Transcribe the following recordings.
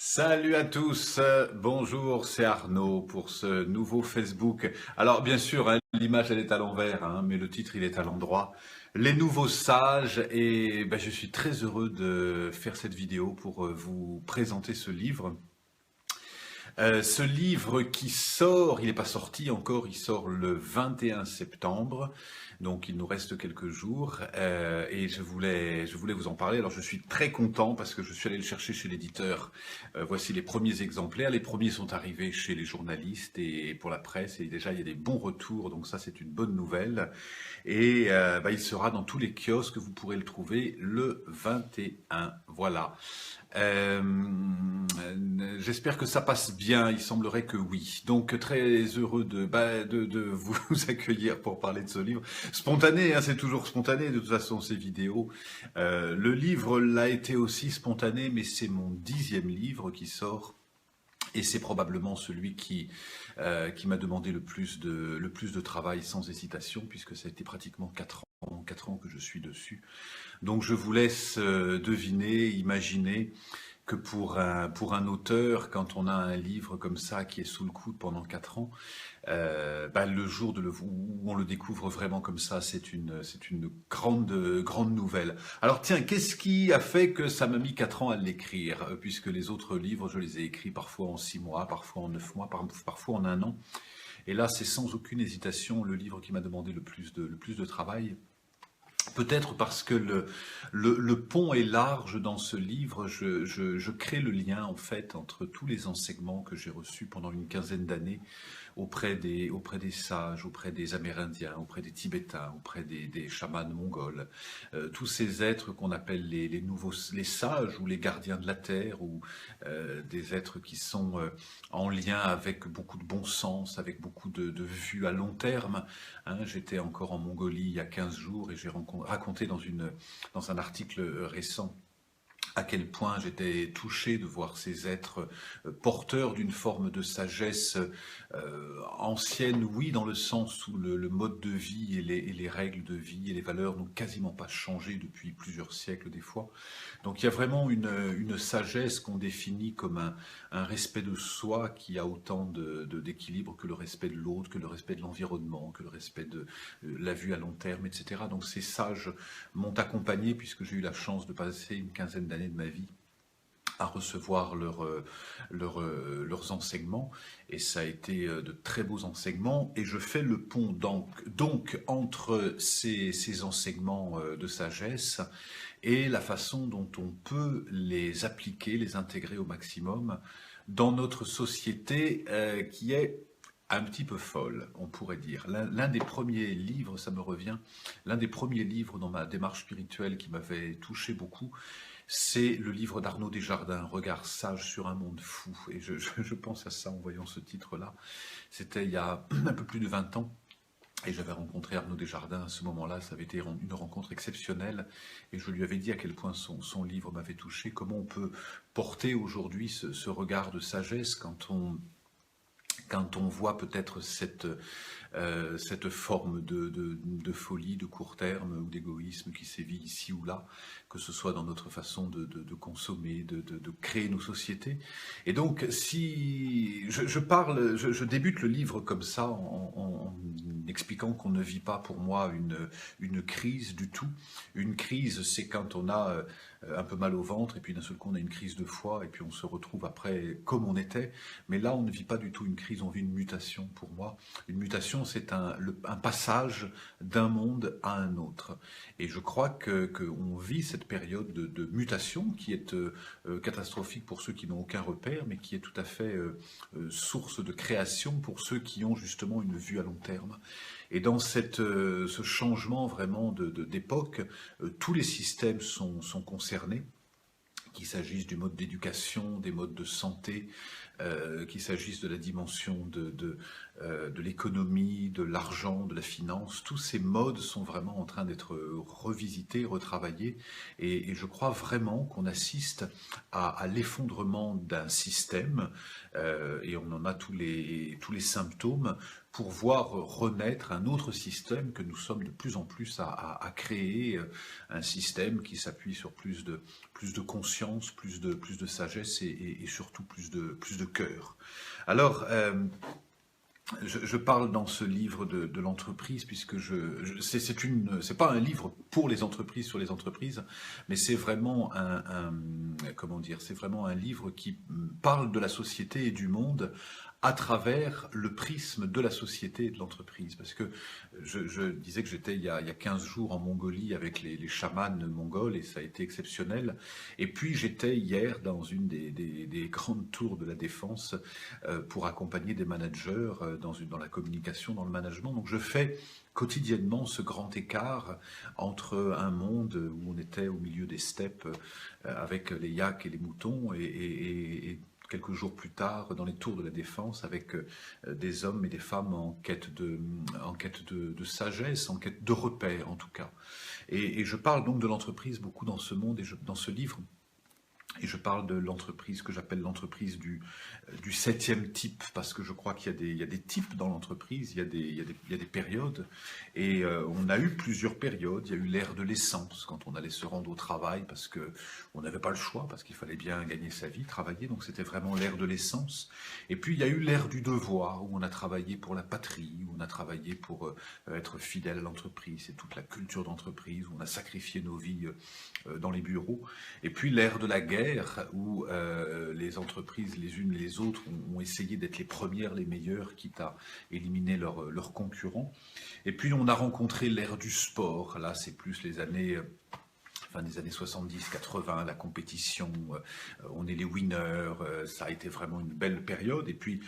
Salut à tous, bonjour, c'est Arnaud pour ce nouveau Facebook. Alors bien sûr, hein, l'image elle est à l'envers, hein, mais le titre il est à l'endroit. Les nouveaux sages, et ben, je suis très heureux de faire cette vidéo pour vous présenter ce livre. Ce livre qui sort, il n'est pas sorti encore, il sort le 21 septembre, donc il nous reste quelques jours, et je voulais vous en parler. Alors je suis très content parce que je suis allé le chercher chez l'éditeur. Voici les premiers exemplaires, les premiers sont arrivés chez les journalistes et pour la presse, et déjà il y a des bons retours, donc ça c'est une bonne nouvelle. Et bah, il sera dans tous les kiosques, vous pourrez le trouver le 21, voilà. Euh, J'espère que ça passe bien, il semblerait que oui. Donc très heureux de vous accueillir pour parler de ce livre. Spontané, hein, c'est toujours spontané de toute façon ces vidéos. Le livre l'a été aussi spontané, mais c'est mon 10e livre qui sort. Et c'est probablement celui qui m'a demandé le plus de travail sans hésitation, puisque ça a été pratiquement 4 ans que je suis dessus. Donc je vous laisse deviner, imaginer que pour un auteur, quand on a un livre comme ça qui est sous le coude pendant 4 ans, bah, le jour où on le découvre vraiment comme ça, c'est une grande nouvelle. Alors tiens, qu'est-ce qui a fait que ça m'a mis 4 ans à l'écrire? Puisque les autres livres, je les ai écrits parfois en 6 mois, parfois en 9 mois, parfois en 1 an. Et là, c'est sans aucune hésitation le livre qui m'a demandé le plus de travail. Peut-être parce que le pont est large dans ce livre, je crée le lien en fait entre tous les enseignements que j'ai reçus pendant une quinzaine d'années auprès des sages, auprès des Amérindiens, auprès des Tibétains, auprès des chamans mongols, tous ces êtres qu'on appelle les sages ou les gardiens de la terre, ou des êtres qui sont en lien avec beaucoup de bon sens, avec beaucoup de vues à long terme. Hein, j'étais encore en Mongolie il y a 15 jours et j'ai raconté dans un article récent à quel point j'étais touché de voir ces êtres porteurs d'une forme de sagesse ancienne, oui, dans le sens où le mode de vie et les règles de vie et les valeurs n'ont quasiment pas changé depuis plusieurs siècles des fois. Donc il y a vraiment une sagesse qu'on définit comme un respect de soi qui a autant d'équilibre que le respect de l'autre, que le respect de l'environnement, que le respect de la vue à long terme, etc. Donc ces sages m'ont accompagné puisque j'ai eu la chance de passer une quinzaine d'années de ma vie à recevoir leurs enseignements, et ça a été de très beaux enseignements, et je fais le pont donc entre ces enseignements de sagesse et la façon dont on peut les appliquer, les intégrer au maximum dans notre société qui est un petit peu folle, on pourrait dire. L'un des premiers livres, ça me revient, l'un des premiers livres dans ma démarche spirituelle qui m'avait touché beaucoup, c'est le livre d'Arnaud Desjardins, Regard sage sur un monde fou. Et je pense à ça en voyant ce titre-là. C'était il y a un peu plus de 20 ans. Et j'avais rencontré Arnaud Desjardins à ce moment-là, ça avait été une rencontre exceptionnelle, et je lui avais dit à quel point son livre m'avait touché, comment on peut porter aujourd'hui ce regard de sagesse quand on voit peut-être cette forme de folie, de court terme ou d'égoïsme qui sévit ici ou là, que ce soit dans notre façon de consommer, de créer nos sociétés. Et donc, si je débute le livre comme ça en expliquant qu'on ne vit pas pour moi une crise du tout. Une crise, c'est quand on a un peu mal au ventre et puis d'un seul coup on a une crise de foi et puis on se retrouve après comme on était. Mais là, on ne vit pas du tout une crise, on vit une mutation pour moi. Une mutation, c'est un passage d'un monde à un autre. Et je crois qu'on vit cette période de mutation qui est catastrophique pour ceux qui n'ont aucun repère, mais qui est tout à fait source de création pour ceux qui ont justement une vue à long terme. Et dans ce changement vraiment d'époque, tous les systèmes sont concernés, qu'il s'agisse du mode d'éducation, des modes de santé, qu'il s'agisse de la dimension de l'économie, de l'argent, de la finance. Tous ces modes sont vraiment en train d'être revisités, retravaillés, et je crois vraiment qu'on assiste à l'effondrement d'un système, et on en a tous les symptômes, pour voir renaître un autre système que nous sommes de plus en plus à créer, un système qui s'appuie sur plus de conscience, plus de sagesse et surtout plus de cœur. Alors, je parle dans ce livre de l'entreprise, puisque c'est pas un livre pour les entreprises, sur les entreprises, mais c'est vraiment comment dire, c'est vraiment un livre qui parle de la société et du monde à travers le prisme de la société et de l'entreprise. Parce que je disais que j'étais il y a 15 jours en Mongolie avec les chamans mongols, et ça a été exceptionnel. Et puis j'étais hier dans une des grandes tours de la Défense pour accompagner des managers dans la communication, dans le management. Donc je fais quotidiennement ce grand écart entre un monde où on était au milieu des steppes avec les yaks et les moutons, et quelques jours plus tard, dans les tours de la Défense, avec des hommes et des femmes en quête de sagesse, en quête de repères en tout cas. Et je parle donc de l'entreprise beaucoup dans ce monde, dans ce livre. Et je parle de l'entreprise que j'appelle l'entreprise du 7e type, parce que je crois qu'il y a des types dans l'entreprise, il y a des périodes, et on a eu plusieurs périodes. Il y a eu l'ère de l'essence, quand on allait se rendre au travail, parce qu'on n'avait pas le choix, parce qu'il fallait bien gagner sa vie, travailler, donc c'était vraiment l'ère de l'essence. Et puis il y a eu l'ère du devoir, où on a travaillé pour la patrie, où on a travaillé pour être fidèle à l'entreprise, c'est toute la culture d'entreprise, où on a sacrifié nos vies dans les bureaux. Et puis l'ère de la guerre, où les entreprises, les unes et les autres, ont essayé d'être les premières, les meilleures, quitte à éliminer leurs concurrents. Et puis on a rencontré l'ère du sport. Là, c'est plus les années... fin des années 70-80, la compétition, on est les winners, ça a été vraiment une belle période. Et puis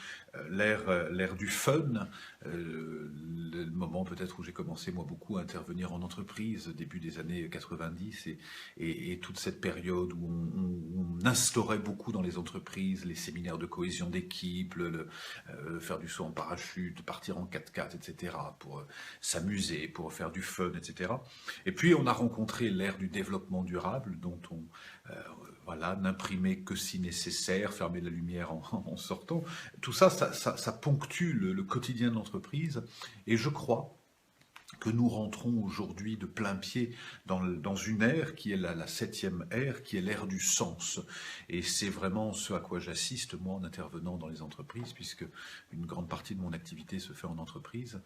l'ère du fun, le moment peut-être où j'ai commencé moi beaucoup à intervenir en entreprise, début des années 90, et toute cette période où on instaurait beaucoup dans les entreprises les séminaires de cohésion d'équipe, faire du saut en parachute, partir en 4x4, etc., pour s'amuser, pour faire du fun, etc. Et puis on a rencontré l'ère du développement durable, dont on voilà, n'imprimer que si nécessaire, fermer la lumière en sortant. Tout ça, ça ponctue le quotidien de l'entreprise, et je crois que nous rentrons aujourd'hui de plein pied dans une ère qui est la 7e ère, qui est l'ère du sens. Et c'est vraiment ce à quoi j'assiste, moi, en intervenant dans les entreprises, puisque une grande partie de mon activité se fait en entreprise.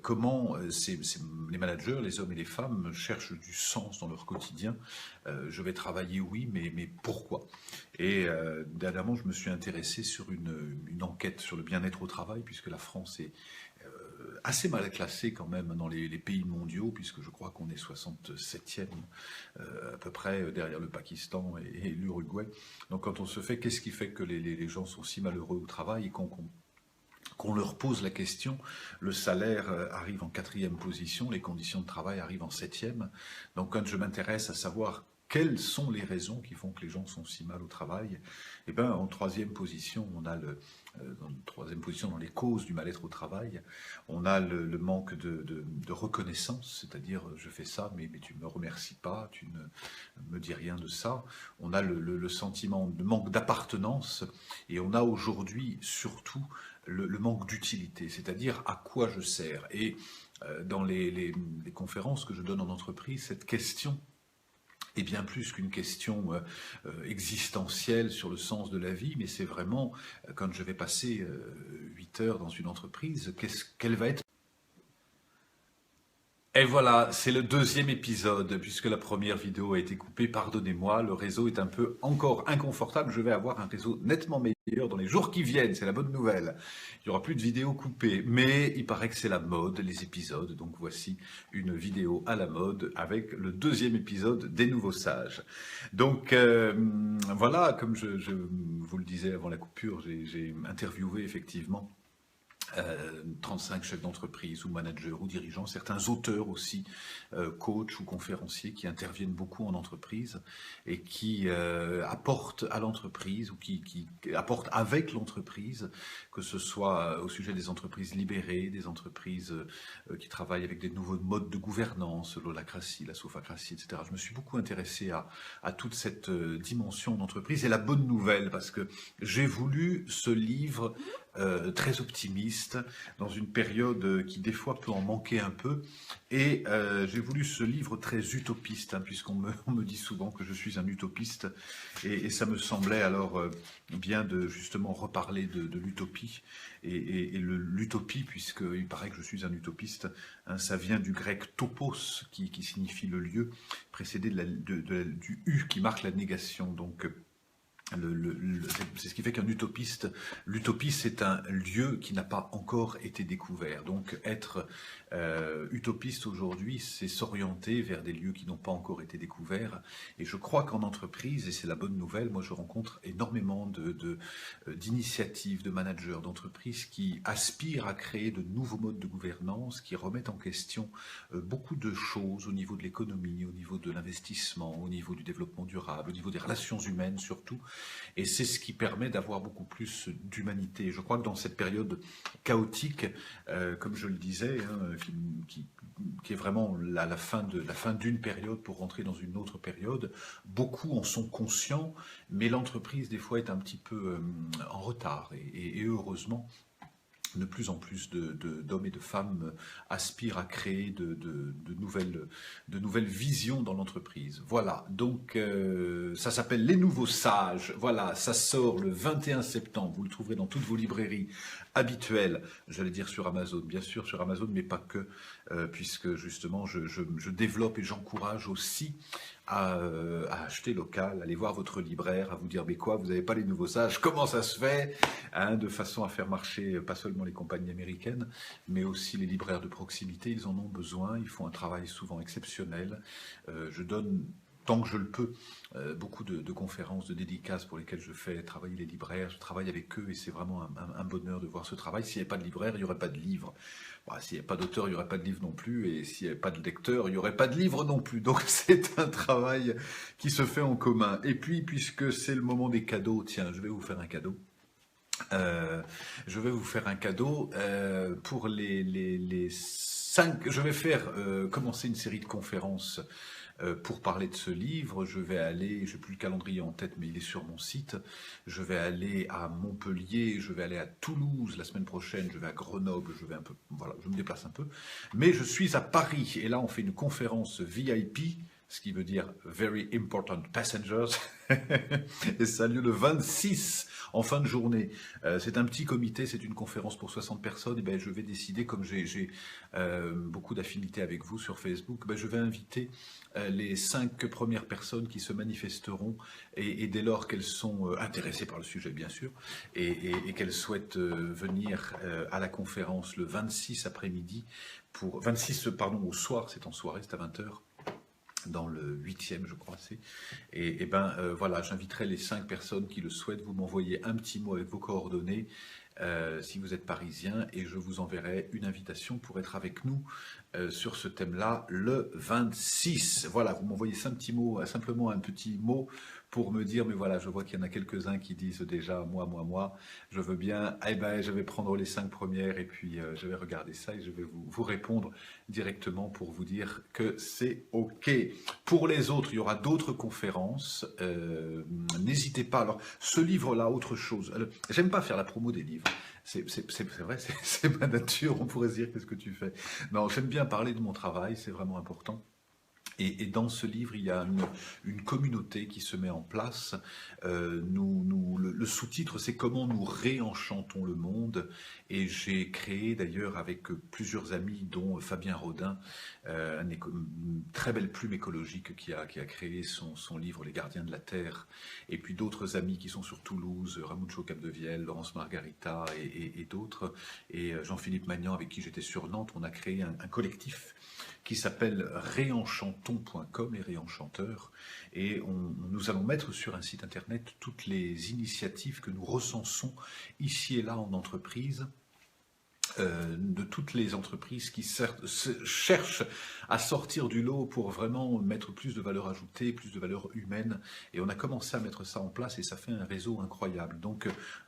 Comment les managers, les hommes et les femmes, cherchent du sens dans leur quotidien. Je vais travailler, oui, mais pourquoi? Et dernièrement, je me suis intéressé sur une enquête sur le bien-être au travail, puisque la France est assez mal classé quand même dans les pays mondiaux, puisque je crois qu'on est 67e à peu près derrière le Pakistan et l'Uruguay. Donc quand on se fait, qu'est-ce qui fait que les gens sont si malheureux au travail, et qu'on leur pose la question, le salaire arrive en 4e position, les conditions de travail arrivent en 7e. Donc quand je m'intéresse à savoir quelles sont les raisons qui font que les gens sont si mal au travail, eh bien, en 3e position, on a dans les causes du mal-être au travail, on a le manque de reconnaissance, c'est-à-dire je fais ça, mais tu ne me remercies pas, tu ne me dis rien de ça. On a le sentiment de manque d'appartenance, et on a aujourd'hui surtout le manque d'utilité, c'est-à-dire à quoi je sers. Et dans les conférences que je donne en entreprise, cette question est bien plus qu'une question existentielle sur le sens de la vie, mais c'est vraiment, quand je vais passer 8 heures dans une entreprise, quelle va être... Et voilà, c'est le 2e épisode, puisque la première vidéo a été coupée, pardonnez-moi, le réseau est un peu encore inconfortable, je vais avoir un réseau nettement meilleur dans les jours qui viennent, c'est la bonne nouvelle. Il n'y aura plus de vidéos coupées, mais il paraît que c'est la mode, les épisodes, donc voici une vidéo à la mode avec le 2e épisode des Nouveaux Sages. Donc voilà, comme je vous le disais avant la coupure, j'ai interviewé effectivement 35 chefs d'entreprise ou managers ou dirigeants, certains auteurs aussi, coachs ou conférenciers qui interviennent beaucoup en entreprise et qui apportent à l'entreprise ou qui apportent avec l'entreprise, que ce soit au sujet des entreprises libérées, des entreprises qui travaillent avec des nouveaux modes de gouvernance, l'holacratie, la sophracratie, etc. Je me suis beaucoup intéressé à toute cette dimension d'entreprise et la bonne nouvelle, parce que j'ai voulu ce livre très optimiste, dans une période qui des fois peut en manquer un peu. Et j'ai voulu ce livre très utopiste, hein, on me dit souvent que je suis un utopiste. Et ça me semblait alors bien de justement reparler de l'utopie. Et l'utopie, puisqu'il paraît que je suis un utopiste, hein, ça vient du grec topos, qui signifie le lieu, précédé du U qui marque la négation. Donc, c'est ce qui fait qu'un utopiste, l'utopie c'est un lieu qui n'a pas encore été découvert. Donc être utopiste aujourd'hui, c'est s'orienter vers des lieux qui n'ont pas encore été découverts. Et je crois qu'en entreprise, et c'est la bonne nouvelle, moi je rencontre énormément d'initiatives, de managers, d'entreprises qui aspirent à créer de nouveaux modes de gouvernance, qui remettent en question beaucoup de choses au niveau de l'économie, au niveau de l'investissement, au niveau du développement durable, au niveau des relations humaines surtout. Et c'est ce qui permet d'avoir beaucoup plus d'humanité. Je crois que dans cette période chaotique, comme je le disais, hein, qui est vraiment la fin d'une période pour rentrer dans une autre période, beaucoup en sont conscients, mais l'entreprise des fois est un petit peu en retard. Et heureusement, de plus en plus d'hommes et de femmes aspirent à créer de nouvelles visions dans l'entreprise. Voilà, donc ça s'appelle Les Nouveaux Sages. Voilà, ça sort le 21 septembre. Vous le trouverez dans toutes vos librairies habituelles, j'allais dire sur Amazon, bien sûr sur Amazon, mais pas que, puisque justement je développe et j'encourage aussi à acheter local, aller voir votre libraire, à vous dire mais quoi, vous n'avez pas Les Nouveaux Sages, comment ça se fait, hein, de façon à faire marcher pas seulement les compagnies américaines, mais aussi les libraires de proximité, ils en ont besoin, ils font un travail souvent exceptionnel. Je donne, tant que je le peux, beaucoup de conférences, de dédicaces pour lesquelles je fais travailler les libraires, je travaille avec eux et c'est vraiment un bonheur de voir ce travail. S'il n'y avait pas de libraire, il n'y aurait pas de livre. Bah, s'il n'y avait pas d'auteur, il n'y aurait pas de livre non plus, et s'il n'y avait pas de lecteur, il n'y aurait pas de livre non plus. Donc c'est un travail qui se fait en commun. Et puis, puisque c'est le moment des cadeaux, tiens, je vais vous faire un cadeau. Je vais vous faire un cadeau pour les 5. Je vais faire commencer une série de conférences pour parler de ce livre. Je vais aller, je n'ai plus le calendrier en tête, mais il est sur mon site. Je vais aller à Montpellier, je vais aller à Toulouse la semaine prochaine, je vais à Grenoble, je vais un peu, voilà, je me déplace un peu. Mais je suis à Paris et là on fait une conférence VIP, ce qui veut dire Very Important Passengers, et ça a lieu le 26 en fin de journée. C'est un petit comité, c'est une conférence pour 60 personnes, et ben je vais décider, comme j'ai beaucoup d'affinités avec vous sur Facebook, ben je vais inviter les 5 premières personnes qui se manifesteront, et dès lors qu'elles sont intéressées par le sujet bien sûr, et qu'elles souhaitent venir à la conférence le 26 après-midi, 26 pardon, au soir, c'est en soirée, c'est à 20h, dans le 8e, je crois, c'est. Et ben voilà, j'inviterai les 5 personnes qui le souhaitent. Vous m'envoyez un petit mot avec vos coordonnées, si vous êtes parisien, et je vous enverrai une invitation pour être avec nous sur ce thème-là le 26. Voilà, vous m'envoyez simplement un petit mot pour me dire, mais voilà, je vois qu'il y en a quelques-uns qui disent déjà, moi, je veux bien, eh ben, je vais prendre les 5 premières et puis je vais regarder ça et je vais vous répondre directement pour vous dire que c'est OK. Pour les autres, il y aura d'autres conférences. N'hésitez pas. Alors, ce livre-là, autre chose. J'aime pas faire la promo des livres. C'est vrai, c'est ma nature. On pourrait se dire, qu'est-ce que tu fais? Non, j'aime bien parler de mon travail, c'est vraiment important. Et dans ce livre, il y a une communauté qui se met en place. Le sous-titre, c'est Comment nous réenchantons le monde. Et j'ai créé d'ailleurs avec plusieurs amis, dont Fabien Rodin, une très belle plume écologique qui a créé son livre Les Gardiens de la Terre. Et puis d'autres amis qui sont sur Toulouse, Ramucho Capdevielle, Laurence Margarita et d'autres. Et Jean-Philippe Magnan, avec qui j'étais sur Nantes, on a créé un collectif qui s'appelle réenchantons.com, les réenchanteurs, et nous allons mettre sur un site internet toutes les initiatives que nous recensons ici et là en entreprise, de toutes les entreprises qui cherchent à sortir du lot pour vraiment mettre plus de valeur ajoutée, plus de valeur humaine. Et on a commencé à mettre ça en place et ça fait un réseau incroyable. Donc,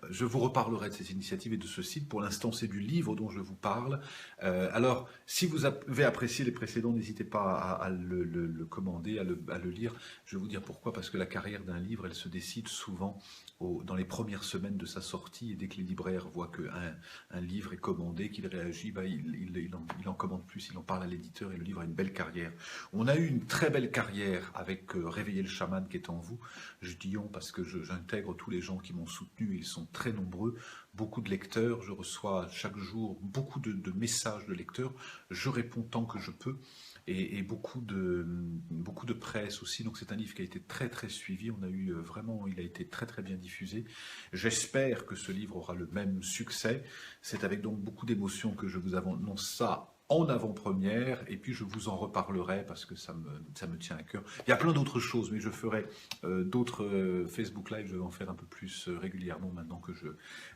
je vous reparlerai de ces initiatives et de ce site. Pour l'instant, c'est du livre dont je vous parle. Alors, si vous avez apprécié les précédents, n'hésitez pas à le commander, à le lire. Je vais vous dire pourquoi. Parce que la carrière d'un livre, elle se décide souvent dans les premières semaines de sa sortie. Et dès que les libraires voient qu'un livre est commandé, qu'il réagit, il en commande plus, il en parle à l'éditeur et le livre a une belle carrière. On a eu une très belle carrière avec Réveiller le chaman qui est en vous. Je dis on parce que j'intègre tous les gens qui m'ont soutenu, ils sont très nombreux, beaucoup de lecteurs, je reçois chaque jour beaucoup de messages de lecteurs, je réponds tant que je peux. Et beaucoup de presse aussi. Donc c'est un livre qui a été très très suivi. On a eu vraiment, il a été très très bien diffusé. J'espère que ce livre aura le même succès. C'est avec donc beaucoup d'émotion que je vous annonce ça en avant-première, et puis je vous en reparlerai parce que ça me tient à cœur. Il y a plein d'autres choses, mais je ferai d'autres Facebook Live, je vais en faire un peu plus régulièrement maintenant que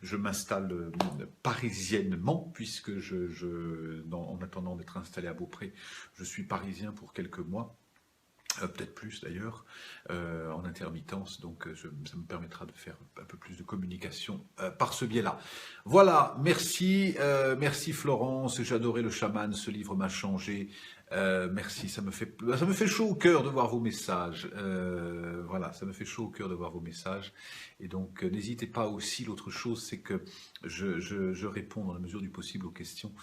je m'installe parisiennement, puisque en attendant d'être installé à Beaupré, je suis parisien pour quelques mois. Peut-être plus d'ailleurs, en intermittence, donc ça me permettra de faire un peu plus de communication par ce biais-là. Voilà, merci Florence, j'ai adoré le chaman, ce livre m'a changé. Merci, ça me fait chaud au cœur de voir vos messages. Voilà, ça me fait chaud au cœur de voir vos messages. Et donc, n'hésitez pas aussi. L'autre chose, c'est que je réponds dans la mesure du possible aux questions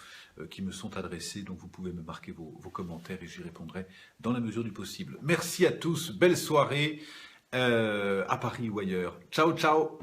qui me sont adressées. Donc, vous pouvez me marquer vos commentaires et j'y répondrai dans la mesure du possible. Merci à tous. Belle soirée à Paris ou ailleurs. Ciao, ciao.